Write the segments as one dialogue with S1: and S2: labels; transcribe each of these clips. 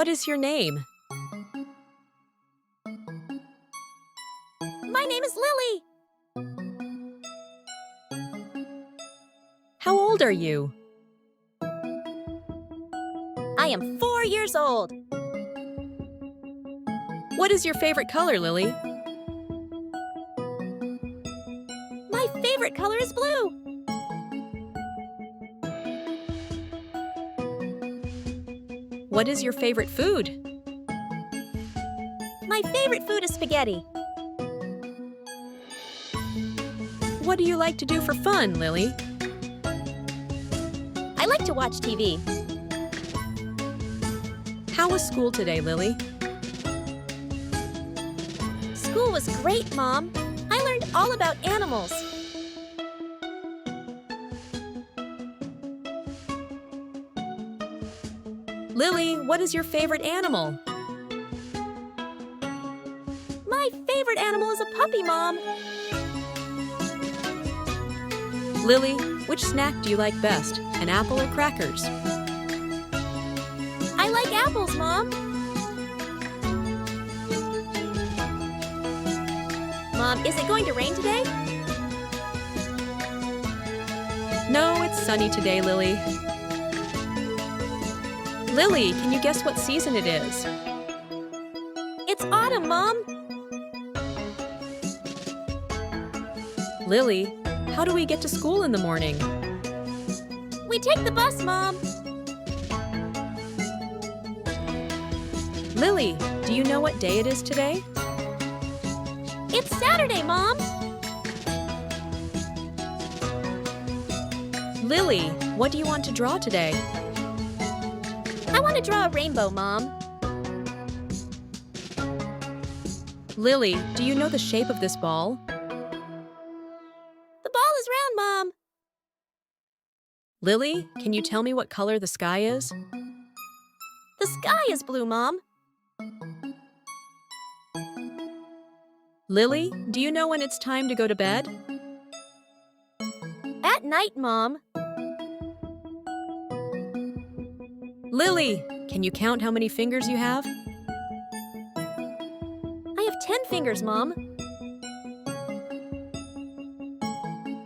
S1: What is your name?
S2: My name is Lily.
S1: How old are you?
S2: I am 4 years old.
S1: What is your favorite color, Lily?
S2: My favorite color is blue.
S1: What is your favorite food?
S2: My favorite food is spaghetti.
S1: What do you like to do for fun, Lily?
S2: I like to watch TV.
S1: How was school today, Lily?
S2: School was great, Mom. I learned all about animals.
S1: Lily, what is your favorite animal?
S2: My favorite animal is a puppy, Mom.
S1: Lily, which snack do you like best, an apple or crackers?
S2: I like apples, Mom. Mom, is it going to rain today?
S1: No, it's sunny today, Lily. Lily, can you guess what season it is?
S2: It's autumn, Mom.
S1: Lily, how do we get to school in the morning?
S2: We take the bus, Mom.
S1: Lily, do you know what day it is today?
S2: It's Saturday, Mom.
S1: Lily, what do you want to draw today?
S2: I want to draw a rainbow, Mom.
S1: Lily, do you know the shape of this ball?
S2: The ball is round, Mom.
S1: Lily, can you tell me what color the sky is?
S2: The sky is blue, Mom.
S1: Lily, do you know when it's time to go to bed?
S2: At night, Mom.
S1: Lily, can you count how many fingers you have?
S2: I have 10 fingers, Mom.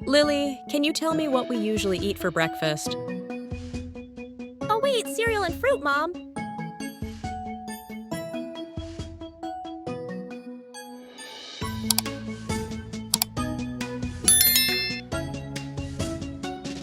S1: Lily, can you tell me what we usually eat for breakfast?
S2: Oh, we eat cereal and fruit, Mom.